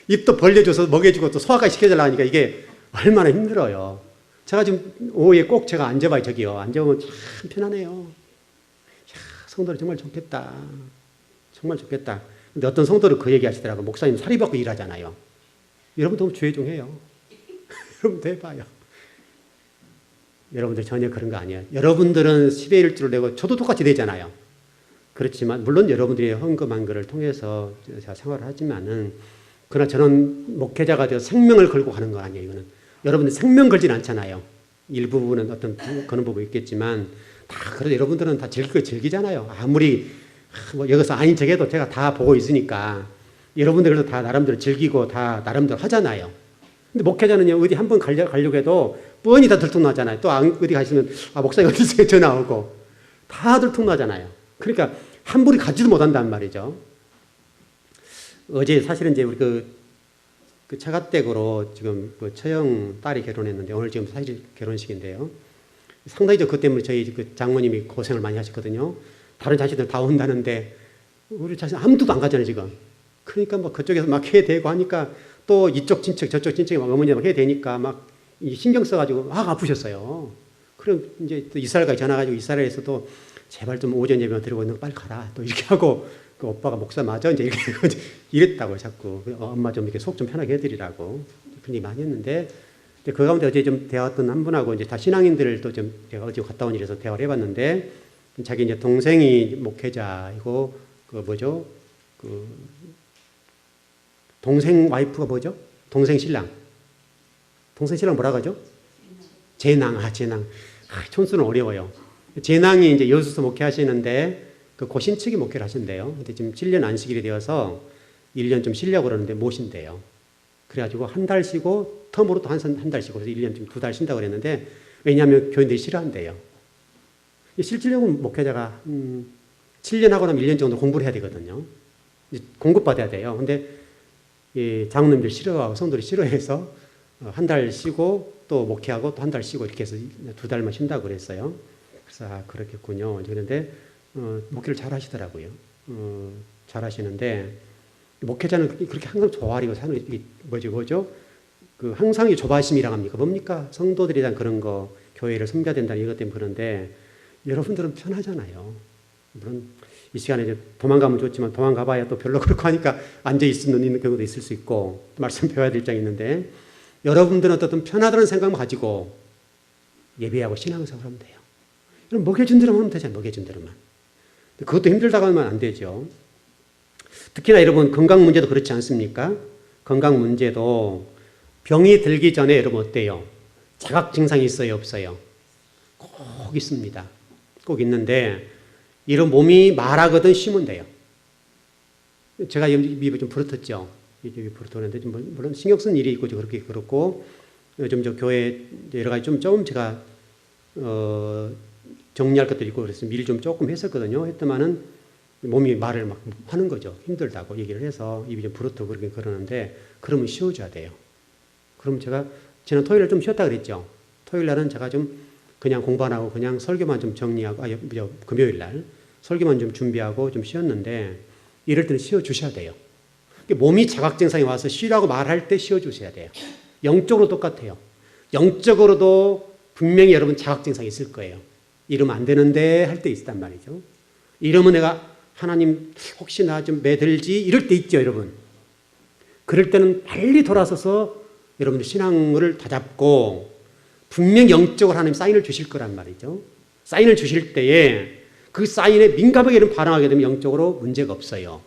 입도 벌려줘서 먹여주고 또 소화가 시켜달라 하니까 이게 얼마나 힘들어요. 제가 지금 오후에 꼭 제가 앉아봐요. 저기요. 앉아보면 참 편하네요. 성도를 정말 좋겠다. 정말 좋겠다. 근데 어떤 성도를 그 얘기 하시더라고요. 목사님 사리 받고 일하잖아요. 여러분 너무 죄종해요. 여러분도 해봐요. 여러분들 전혀 그런 거 아니에요. 여러분들은 10의 1조를 내고 저도 똑같이 내잖아요. 그렇지만 물론 여러분들이 헌금한 것을 통해서 제가 생활을 하지만은 그러나 저는 목회자가 되어 생명을 걸고 가는 거 아니에요. 이거는 여러분들 생명 걸진 않잖아요. 일부분은 어떤 그런 부분이 있겠지만 다 그래도 여러분들은 다 즐기잖아요. 아무리 뭐 여기서 아닌 척해도 제가 다 보고 있으니까 여러분들 그래도 다 나름대로 즐기고 다 나름대로 하잖아요. 근데 목회자는요 어디 한번 가려고 해도 뻔히 다 들통나잖아요. 또 어디 가시면 목사님 어디 있어요? 전화 오고 다 들통나잖아요. 그러니까 함부로 가지도 못한단 말이죠. 어제 사실은 이제 우리 그 처가댁으로 지금 그 처형 딸이 결혼했는데 오늘 지금 사실 결혼식인데요. 상당히 그 때문에 저희 그 장모님이 고생을 많이 하셨거든요. 다른 자식들 다 온다는데 우리 자식 아무도 안 가잖아요 지금. 그러니까 뭐 그쪽에서 막 해야 되고 하니까 또 이쪽 친척 저쪽 친척이 막 어머니가 막 해야 되니까 막 신경 써가지고 막 아프셨어요. 그럼 이제 또 이스라엘까지 전화가지고 이스라엘에서도 제발 좀 오전 예배만 드리고 너 빨리 가라 또 이렇게 하고 그 오빠가 목사 맞아 이제 이렇게 이랬다고 자꾸 엄마 좀 이렇게 속 좀 편하게 해드리라고 그런 얘기 많이 했는데 그 가운데 어제 좀 대화했던 한 분하고 이제 다 신앙인들을 또 좀 제가 어제 갔다 온 일에서 대화를 해봤는데 자기 이제 동생이 목회자이고 그 뭐죠 그 동생 와이프가 뭐죠 동생 신랑 뭐라고 하죠 재낭 촌수는 어려워요. 재낭이 이제 여수서 목회하시는데 그 고신측이 목회를 하신대요. 근데 지금 7년 안식일이 되어서 1년 좀 쉬려고 그러는데 못 쉰대요. 그래가지고 한 달 쉬고 텀으로 또 한 달 쉬고 그래서 1년 좀 2달 쉰다고 그랬는데 왜냐하면 교인들이 싫어한대요. 실질적으로 목회자가 7년 하고 나면 1년 정도 공부를 해야 되거든요. 공급받아야 돼요. 근데 이 장로님들 싫어하고 성도들이 싫어해서 한 달 쉬고 또 목회하고 또 한 달 쉬고 이렇게 해서 2달만 쉰다고 그랬어요. 그래서 그렇겠군요. 그런데 목회를 잘 하시더라고요. 잘 하시는데 목회자는 그렇게 항상 조아리고 사는 게 뭐죠? 그 항상 조바심이라고 합니까? 뭡니까? 성도들에 대한 그런 거, 교회를 섬겨야 된다는 이것 때문에 그런데 여러분들은 편하잖아요. 물론 이 시간에 이제 도망가면 좋지만 도망가봐야 또 별로 그렇고 하니까 앉아 있는 경우도 있을 수 있고 말씀 배워야 될 입장이 있는데 여러분들은 어떻든 편하다는 생각만 가지고 예배하고 신앙생활 하면 돼요. 그럼 먹여준 대로만 하면 되잖아요. 먹여준 대로만. 그것도 힘들다고 하면 안 되죠. 특히나 여러분 건강 문제도 그렇지 않습니까? 건강 문제도 병이 들기 전에 여러분 어때요? 자각 증상이 있어요? 없어요? 꼭 있습니다. 꼭 있는데 이런 몸이 말하거든 쉬면 돼요. 제가 입이 좀 부르텄죠. 입이 부르텄는데 물론 신경 쓴 일이 있고 그렇게 그렇고 요즘 저 교회 여러 가지 좀 제가 정리할 것도 있고 그래서 미리 좀 조금 했었거든요. 했더만은 몸이 말을 막 하는 거죠. 힘들다고 얘기를 해서 입이 좀 부르트고 그렇게 그러는데 그러면 쉬어줘야 돼요. 그럼 제가 지난 토요일에 좀 쉬었다 그랬죠. 토요일 날은 제가 좀 그냥 공부 안 하고 그냥 설교만 좀 정리하고 금요일 날 설교만 좀 준비하고 좀 쉬었는데 이럴 때는 쉬어주셔야 돼요. 몸이 자각증상이 와서 쉬라고 말할 때 쉬어주셔야 돼요. 영적으로 똑같아요. 영적으로도 분명히 여러분 자각증상이 있을 거예요. 이러면 안 되는데 할 때 있단 말이죠. 이러면 내가 하나님 혹시 나 좀 매들지 이럴 때 있죠 여러분. 그럴 때는 빨리 돌아서서 여러분들 신앙을 다잡고 분명 영적으로 하나님 사인을 주실 거란 말이죠. 사인을 주실 때에 그 사인에 민감하게 이런 반응하게 되면 영적으로 문제가 없어요.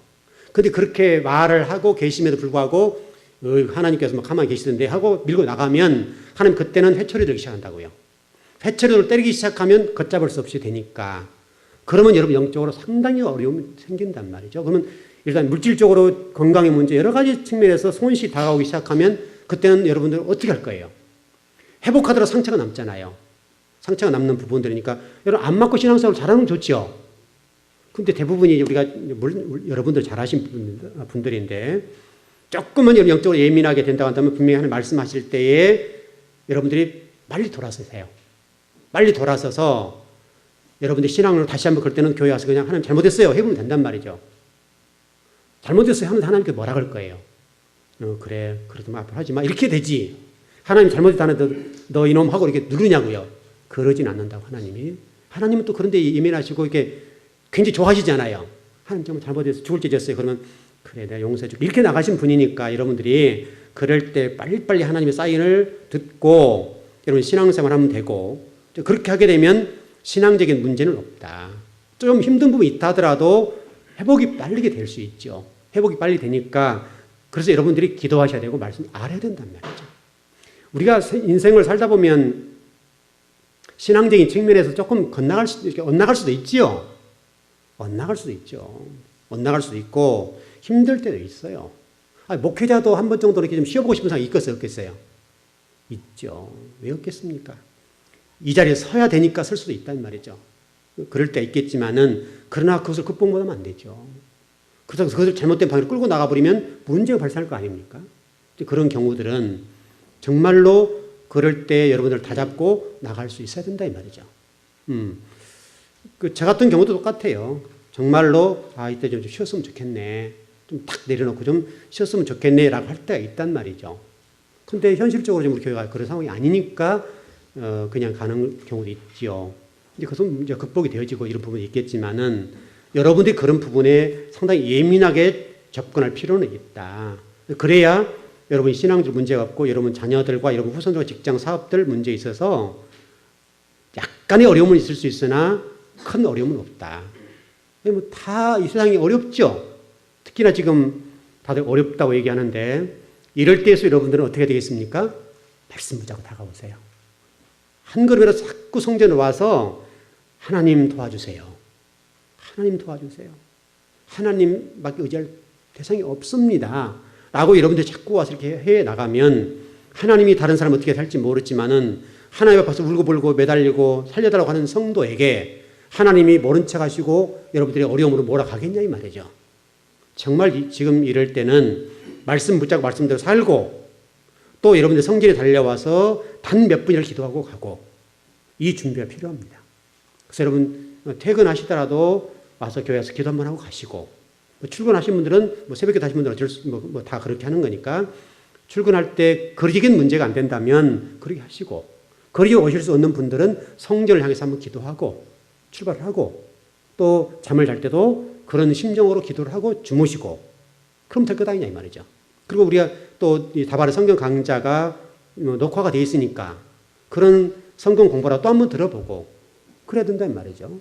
그런데 그렇게 말을 하고 계심에도 불구하고 하나님께서 막 가만히 계시던데 하고 밀고 나가면 하나님 그때는 회초리 들기 시작한다고요. 회초리를 때리기 시작하면 걷잡을 수 없이 되니까 그러면 여러분 영적으로 상당히 어려움이 생긴단 말이죠. 그러면 일단 물질적으로 건강의 문제 여러 가지 측면에서 손실이 다가오기 시작하면 그때는 여러분들 어떻게 할 거예요? 회복하더라도 상처가 남잖아요. 상처가 남는 부분들이니까 여러분 안 맞고 신앙생활 잘하는 건 좋죠. 근데 대부분이 우리가 여러분들 잘하신 분들인데 조금은 영적으로 예민하게 된다고 한다면 분명히 하나님 말씀하실 때에 여러분들이 빨리 돌아서세요. 빨리 돌아서서 여러분들 신앙으로 다시 한번 그럴 때는 교회 와서 그냥 하나님 잘못했어요 해보면 된단 말이죠. 잘못했어요 하면 하나님께 뭐라 그럴 거예요? 그래 그래도 앞으로 하지 마 이렇게 되지. 하나님 잘못했다는데 너 이놈 하고 이렇게 누르냐고요. 그러진 않는다고 하나님이. 하나님은 또 그런데 예민하시고 이렇게 굉장히 좋아하시잖아요. 하나님 정말 잘못해서 죽을 죄 졌어요. 그러면 그래 내가 용서해 줄게. 이렇게 나가신 분이니까 여러분들이 그럴 때 빨리빨리 하나님의 사인을 듣고 여러분 신앙생활 하면 되고 그렇게 하게 되면 신앙적인 문제는 없다. 좀 힘든 부분이 있다 하더라도 회복이 빠르게 될 수 있죠. 회복이 빨리 되니까 그래서 여러분들이 기도하셔야 되고 말씀 알아야 된단 말이죠. 우리가 인생을 살다 보면 신앙적인 측면에서 조금 엇나갈 수도 있지요. 엇나갈 수도 있죠. 엇나갈 수도 있고 힘들 때도 있어요. 목회자도 한 번 정도 이렇게 좀 쉬어보고 싶은 상황이 있겠어요? 없겠어요? 있죠. 왜 없겠습니까? 이 자리에 서야 되니까 설 수도 있단 말이죠. 그럴 때 있겠지만은 그러나 그것을 극복 못하면 안 되죠. 그래서 그것을 잘못된 방향으로 끌고 나가버리면 문제가 발생할 거 아닙니까? 그런 경우들은 정말로 그럴 때 여러분들 다 잡고 나갈 수 있어야 된다 이 말이죠. 저 같은 경우도 똑같아요. 정말로 이때 좀 쉬었으면 좋겠네. 좀 탁 내려놓고 좀 쉬었으면 좋겠네라고 할 때가 있단 말이죠. 근데 현실적으로 우리 교회가 그런 상황이 아니니까 그냥 가는 경우도 있죠. 이제 그것은 이제 극복이 되어지고 이런 부분이 있겠지만은 여러분들이 그런 부분에 상당히 예민하게 접근할 필요는 있다. 그래야 여러분 신앙적 문제가 없고 여러분 자녀들과 여러분 후손들과 직장 사업들 문제에 있어서 약간의 어려움은 있을 수 있으나 큰 어려움은 없다. 뭐 다 이 세상이 어렵죠. 특히나 지금 다들 어렵다고 얘기하는데 이럴 때에서 여러분들은 어떻게 되겠습니까? 말씀 붙잡고 다가오세요. 한 걸음이라도 자꾸 성전에 와서 하나님 도와주세요. 하나님 도와주세요. 하나님밖에 의지할 대상이 없습니다. 라고 여러분들이 자꾸 와서 이렇게 해 나가면 하나님이 다른 사람 어떻게 살지 모르지만은 하나님 앞에서 울고불고 매달리고 살려달라고 하는 성도에게 하나님이 모른 척 하시고 여러분들의 어려움으로 몰아가겠냐 이 말이죠. 정말 지금 이럴 때는 말씀 붙잡고 말씀대로 살고 또 여러분들 성전에 달려와서 단 몇 분이라도 기도하고 가고 이 준비가 필요합니다. 그래서 여러분 퇴근하시더라도 와서 교회에서 기도 한번 하고 가시고 출근하신 분들은 새벽에 하신 분들은 다 그렇게 하는 거니까 출근할 때 거리적인 문제가 안 된다면 그렇게 하시고 거리에 오실 수 없는 분들은 성전을 향해서 한번 기도하고 출발하고 또 또 잠을 잘 때도 그런 심정으로 기도를 하고 주무시고 그럼 될 것 아니냐 이 말이죠. 그리고 우리가 또 이 다발의 성경 강좌가 녹화가 돼 있으니까 그런 성경 공부라도 또 한번 들어보고 그래야 된다는 말이죠.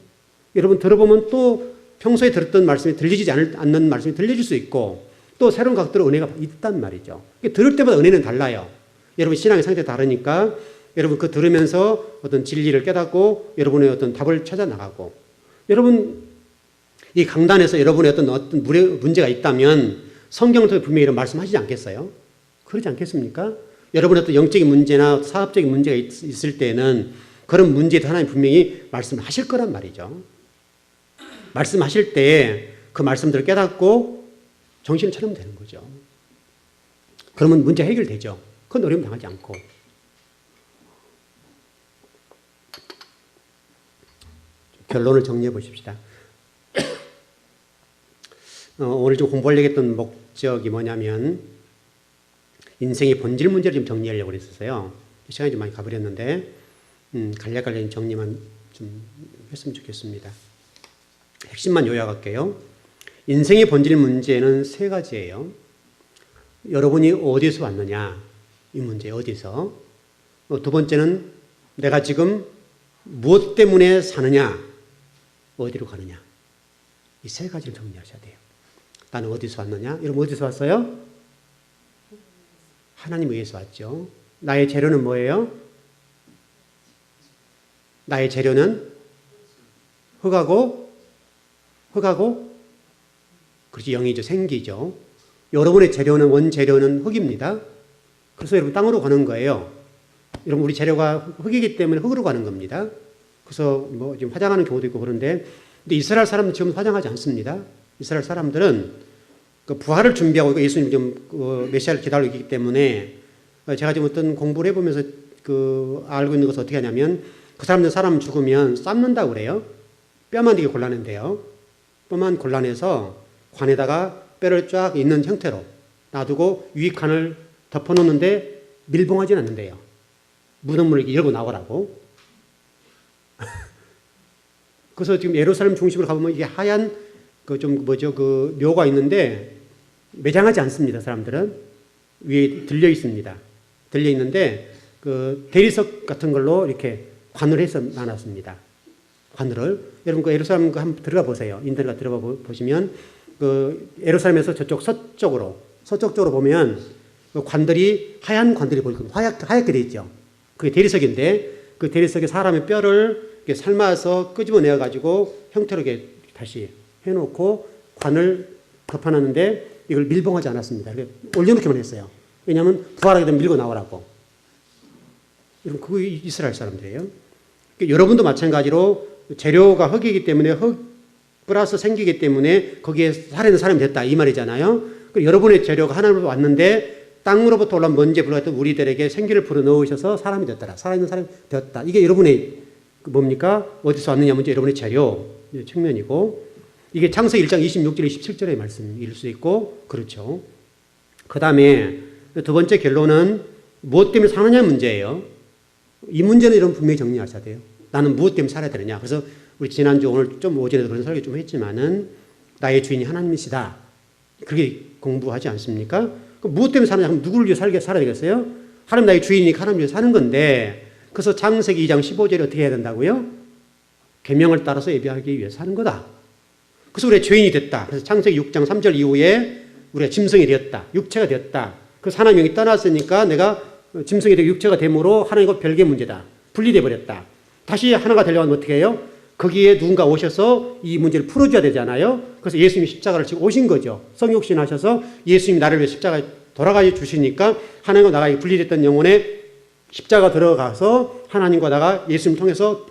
여러분 들어보면 또 평소에 들었던 말씀이 들리지 않는 말씀이 들려질 수 있고 또 새로운 각도로 은혜가 있단 말이죠. 들을 때마다 은혜는 달라요. 여러분 신앙의 상태 다르니까 여러분 그 들으면서 어떤 진리를 깨닫고 여러분의 어떤 답을 찾아 나가고 여러분 이 강단에서 여러분의 어떤 문제가 있다면 성경을 통해 분명히 이런 말씀하시지 않겠어요? 그러지 않겠습니까? 여러분의 어떤 영적인 문제나 사업적인 문제가 있을 때는 그런 문제에 대해 하나님 분명히 말씀하실 거란 말이죠. 말씀하실 때 그 말씀들을 깨닫고 정신을 차리면 되는 거죠. 그러면 문제 해결되죠. 그건 어려움 당하지 않고. 결론을 정리해 보십시다. 오늘 좀 공부하려고 했던 목적이 뭐냐면 인생의 본질 문제를 좀 정리하려고 했었어요. 시간이 좀 많이 가버렸는데 간략간략 정리만 좀 했으면 좋겠습니다. 핵심만 요약할게요. 인생의 본질 문제는 세 가지예요. 여러분이 어디서 왔느냐 이 문제 어디서. 두 번째는 내가 지금 무엇 때문에 사느냐 어디로 가느냐. 이 세 가지를 정리하셔야 돼요. 나는 어디서 왔느냐? 여러분 어디서 왔어요? 하나님 의해서 왔죠. 나의 재료는 뭐예요? 나의 재료는 흙하고 그렇지 영이죠. 생기죠. 여러분의 재료는 원재료는 흙입니다. 그래서 여러분 땅으로 가는 거예요. 여러분 우리 재료가 흙이기 때문에 흙으로 가는 겁니다. 그래서 뭐 지금 화장하는 경우도 있고 그런데 근데 이스라엘 사람들은 지금 화장하지 않습니다. 이스라엘 사람들은 그 부활을 준비하고 예수님 좀 메시아를 기다리고 있기 때문에 제가 지금 어떤 공부를 해보면서 알고 있는 것은 어떻게 하냐면 그 사람 죽으면 삶는다고 그래요. 뼈만 되게 곤란한데요. 뼈만 곤란해서 관에다가 뼈를 쫙 있는 형태로 놔두고 위 칸을 덮어놓는데 밀봉하진 않는데요. 묻은 물을 이렇게 열고 나오라고. 그래서 지금 예루살렘 중심으로 가보면 이게 하얀 묘가 있는데 매장하지 않습니다. 사람들은 위에 들려 있습니다. 들려 있는데 그 대리석 같은 걸로 이렇게 관을 해서 놔놨습니다. 관을 여러분 그 예루살렘 한번 들어가 보세요. 인터넷 들어가 보시면 그 예루살렘에서 저쪽 서쪽쪽으로 보면 그 관들이 하얀 관들이 보일 겁니다. 하얗게 돼 있죠. 그게 대리석인데 그 대리석에 사람의 뼈를 이렇게 삶아서 끄집어내어 가지고 형태로 이렇게 다시 해놓고 관을 덮어놨는데 이걸 밀봉하지 않았습니다. 올려놓기만 했어요. 왜냐하면 부활하게 되면 밀고 나오라고. 여러분 그거 이스라엘 사람들이에요. 여러분도 마찬가지로 재료가 흙이기 때문에 흙 플러스 생기기 때문에 거기에 살아있는 사람이 됐다 이 말이잖아요. 여러분의 재료가 하나님으로부터 왔는데 땅으로부터 올라온 먼지에 불과했던 우리들에게 생기를 불어넣으셔서 사람이 됐더라. 살아있는 사람이 되었다. 이게 여러분의 뭡니까? 어디서 왔느냐 문제 여러분의 재료 측면이고 이게 창세기 1장 26절 27절의 말씀일 수 있고 그렇죠. 그 다음에 두 번째 결론은 무엇 때문에 사느냐 문제예요. 이 문제는 여러분 분명히 정리하셔야 돼요. 나는 무엇 때문에 살아야 되느냐. 그래서 우리 지난주 오늘 좀 오전에도 그런 설교 좀 했지만은 나의 주인이 하나님이시다. 그렇게 공부하지 않습니까? 무엇 때문에 사느냐 하면 누구를 위해 살아야 되겠어요? 하나님 나의 주인이니까 하나님 위해 사는 건데 그래서 창세기 2장 15절에 어떻게 해야 된다고요? 계명을 따라서 예배하기 위해 사는 거다. 그래서 우리가 죄인이 됐다. 그래서 창세기 6장 3절 이후에 우리가 짐승이 되었다. 육체가 되었다. 그래서 하나님 영이 떠났으니까 내가 짐승이 되고 육체가 됨으로 하나님과 별개의 문제다. 분리돼 버렸다. 다시 하나가 되려면 어떻게 해요? 거기에 누군가 오셔서 이 문제를 풀어줘야 되잖아요. 그래서 예수님이 십자가를 지고 오신 거죠. 성육신 하셔서 예수님이 나를 위해 십자가에 돌아가 주시니까 하나님과 나가 분리됐던 영혼에 십자가 들어가서 하나님과 나가 예수님 통해서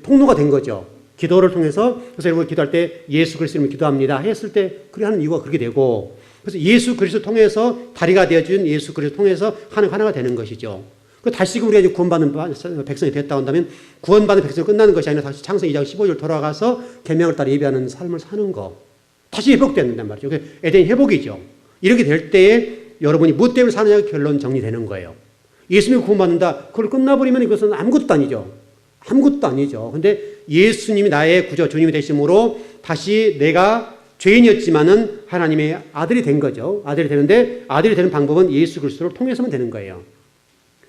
통로가 된 거죠. 기도를 통해서. 그래서 여러분 기도할 때 예수 그리스도 이름으로 기도합니다 했을 때 그렇게 하는 이유가 그렇게 되고 그래서 예수 그리스도 통해서 다리가 되어준 예수 그리스도 통해서 하나가 되는 것이죠. 다시금 우리가 이제 구원받는 백성이 됐다 한다면 구원받는 백성이 끝나는 것이 아니라 다시 창세기 2장 15절 돌아가서 계명을 따라 예배하는 삶을 사는 거. 다시 회복된단 말이죠. 에덴 회복이죠. 이렇게 될 때에 여러분이 무엇 때문에 사느냐가 결론 정리되는 거예요. 예수님이 구원받는다. 그걸 끝나버리면 이것은 아무것도 아니죠. 아무것도 아니죠. 근데 예수님이 나의 구주 주님이 되심으로 다시 내가 죄인이었지만은 하나님의 아들이 된 거죠. 아들이 되는데 아들이 되는 방법은 예수 그리스도를 통해서만 되는 거예요.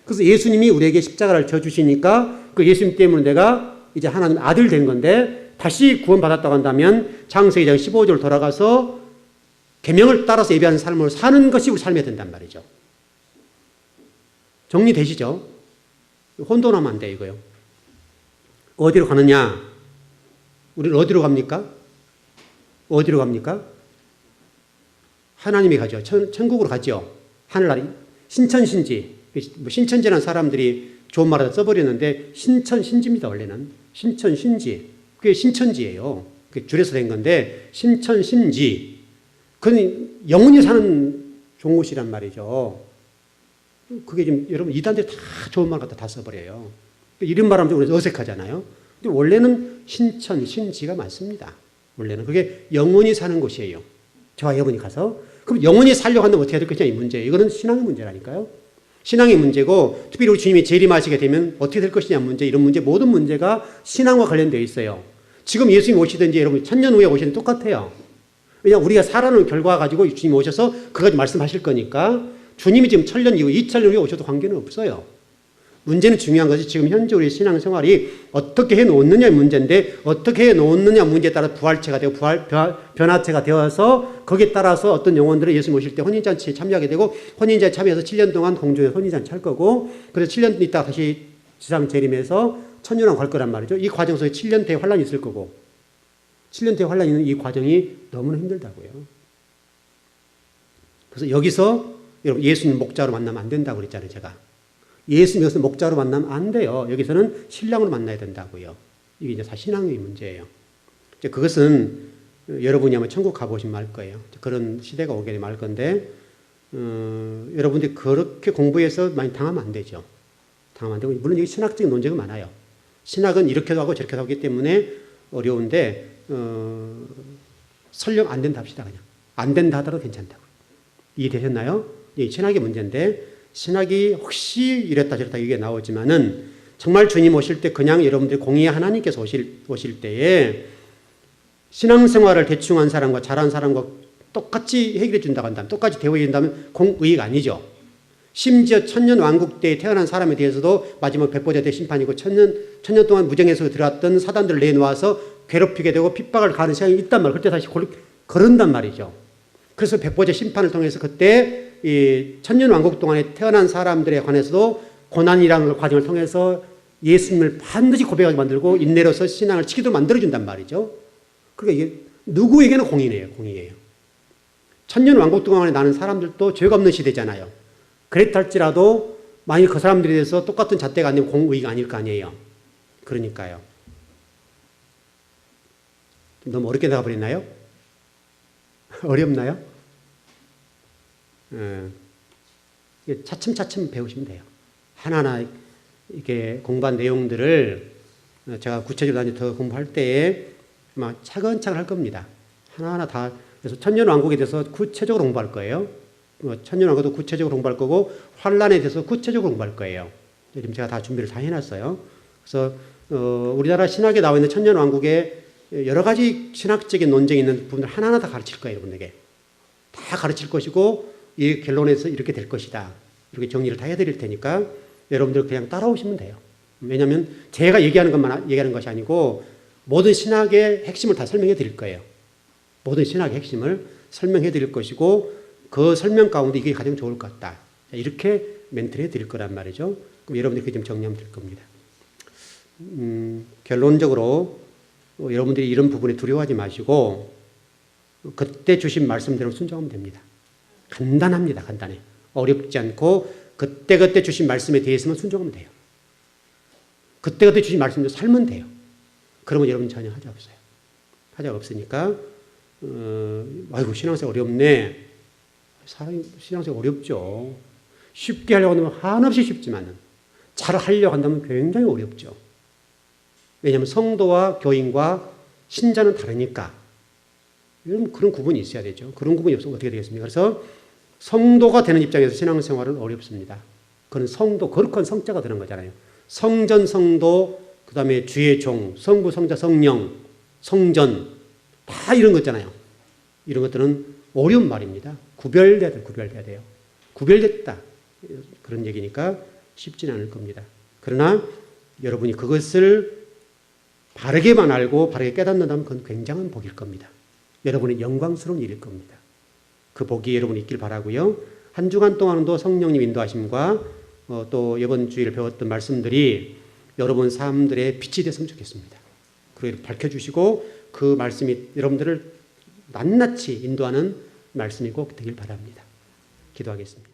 그래서 예수님이 우리에게 십자가를 져주시니까 그 예수님 때문에 내가 이제 하나님 아들 된 건데 다시 구원받았다고 한다면 창세기 2장 15절 돌아가서 계명을 따라서 예배하는 삶을 사는 것이 우리 삶이 된단 말이죠. 정리되시죠? 혼돈하면 안 돼, 이거요. 어디로 가느냐? 우리는 어디로 갑니까? 어디로 갑니까? 하나님이 가죠. 천국으로 가죠. 하늘나라. 신천신지. 신천지라는 사람들이 좋은 말 하다 써버리는데 신천신지입니다, 원래는. 신천신지. 그게 신천지예요. 그게 줄여서 된 건데 신천신지. 그건 영원히 사는 종곳이란 말이죠. 그게 지금 여러분 이단들이 다 좋은 말 갖다 다 써버려요. 이런 말 하면 우리 어색하잖아요. 근데 원래는 신천신지가 맞습니다. 원래는 그게 영원히 사는 곳이에요. 저와 여러분이 가서. 그럼 영원히 살려고 한다면 어떻게 해야 될 것이냐 이 문제예요. 이거는 신앙의 문제라니까요. 신앙의 문제고 특별히 우리 주님이 재림하시게 되면 어떻게 될 것이냐 문제, 이런 문제, 모든 문제가 신앙과 관련되어 있어요. 지금 예수님이 오시든지 여러분 천년 후에 오시든지 똑같아요. 왜냐하면 우리가 살아놓은 결과 가지고 주님이 오셔서 그까지 말씀하실 거니까 주님이 지금 1000년 이후 2000년 후에 오셔도 관계는 없어요. 문제는 중요한 것이 지금 현재 우리 신앙생활이 어떻게 해놓느냐의 문제인데 어떻게 해놓느냐 문제에 따라 부활체가 되고 변화체가 되어서 거기에 따라서 어떤 영혼들은 예수님 오실 때 혼인잔치에 참여하게 되고 혼인잔치에 참여해서 7년 동안 공중에서 혼인잔치 할 거고 그래서 7년 있다가 다시 지상 재림해서 천년왕 갈 거란 말이죠. 이 과정 속에 7년대의 환란이 있을 거고 7년대의 환란이 있는 이 과정이 너무나 힘들다고요. 그래서 여기서 여러분 예수님 목자로 만나면 안 된다고 그랬잖아요, 제가. 예수님 여기서 목자로 만나면 안 돼요. 여기서는 신랑으로 만나야 된다고요. 이게 이제 다 신앙의 문제예요. 이제 그것은 여러분이 아마 천국 가보시면 알 거예요. 그런 시대가 오게 되면 알 건데, 여러분들이 그렇게 공부해서 많이 당하면 안 되죠. 당하면 안 되고, 물론 여기 신학적인 논쟁은 많아요. 신학은 이렇게도 하고 저렇게도 하기 때문에 어려운데, 설령 안 된다 합시다, 그냥. 안 된다 하더라도 괜찮다고. 이해되셨나요? 이 신학의 문제인데, 신학이 혹시 이랬다 저랬다 이게 나오지만은 정말 주님 오실 때 그냥 여러분들이 공의의 하나님께서 오실 때에 신앙생활을 대충 한 사람과 잘한 사람과 똑같이 해결해 준다고 한다면 똑같이 대우해 준다면 공의가 아니죠. 심지어 천년 왕국 때에 태어난 사람에 대해서도 마지막 백보자 때 심판이고 천년 동안 무정에서 들어왔던 사단들을 내놓아서 괴롭히게 되고 핍박을 가는 시간이 있단 말이에요. 그때 다시 거른단 말이죠. 그래서 백보자 심판을 통해서 그때 이 천년 왕국 동안에 태어난 사람들에 관해서도 고난이라는 과정을 통해서 예수님을 반드시 고백하게 만들고 인내로서 신앙을 지키도록 만들어준단 말이죠. 그러니까 이게 누구에게는 공의예요. 천년 왕국 동안에 나는 사람들도 죄가 없는 시대잖아요. 그랬다 할지라도 만약 그 사람들에 대해서 똑같은 잣대가 안 되면 공의가 아닐 거 아니에요. 그러니까요. 너무 어렵게 나가버렸나요? 어렵나요? 차츰차츰 배우시면 돼요. 하나하나 이렇게 공부한 내용들을 제가 구체적으로 더 공부할 때에 아마 차근차근 할 겁니다. 하나하나 다. 그래서 천년왕국에 대해서 구체적으로 공부할 거예요. 천년왕국도 구체적으로 공부할 거고 환란에 대해서 구체적으로 공부할 거예요. 지금 제가 다 준비를 다 해놨어요. 그래서 우리나라 신학에 나와 있는 천년왕국에 여러 가지 신학적인 논쟁이 있는 부분들 하나하나 다 가르칠 거예요. 여러분에게. 다 가르칠 것이고 이 결론에서 이렇게 될 것이다. 이렇게 정리를 다 해드릴 테니까 여러분들 그냥 따라오시면 돼요. 왜냐하면 제가 얘기하는 것만 얘기하는 것이 아니고 모든 신학의 핵심을 다 설명해 드릴 거예요. 모든 신학의 핵심을 설명해 드릴 것이고 그 설명 가운데 이게 가장 좋을 것 같다. 이렇게 멘트를 해드릴 거란 말이죠. 그럼 여러분들이 그게 좀 정리하면 될 겁니다. 결론적으로 여러분들이 이런 부분에 두려워하지 마시고 그때 주신 말씀대로 순종하면 됩니다. 간단합니다. 간단해. 어렵지 않고 그때그때 주신 말씀에 대해서만 순종하면 돼요. 그때그때 주신 말씀대로 살면 돼요. 그러면 여러분 전혀 하자 없어요. 하자 없으니까 아이고 신앙생활 어렵네. 신앙생활 어렵죠. 쉽게 하려고 하면 한없이 쉽지만은 잘 하려고 한다면 굉장히 어렵죠. 왜냐하면 성도와 교인과 신자는 다르니까. 그런 구분이 있어야 되죠. 그런 구분이 없으면 어떻게 되겠습니까? 그래서 성도가 되는 입장에서 신앙생활은 어렵습니다. 그건 성도, 거룩한 성자가 되는 거잖아요. 성전, 성도, 그 다음에 주의 종, 성부, 성자, 성령, 성전 다 이런 거 있잖아요. 이런 것들은 어려운 말입니다. 구별돼야 돼요. 구별됐다. 그런 얘기니까 쉽지는 않을 겁니다. 그러나 여러분이 그것을 바르게만 알고 바르게 깨닫는다면 그건 굉장한 복일 겁니다. 여러분의 영광스러운 일일 겁니다. 그 복이 여러분이 있길 바라고요. 한 주간 동안도 성령님 인도하심과 또 이번 주일 배웠던 말씀들이 여러분 삶들의 빛이 됐으면 좋겠습니다. 그걸 밝혀주시고 그 말씀이 여러분들을 낱낱이 인도하는 말씀이 꼭 되길 바랍니다. 기도하겠습니다.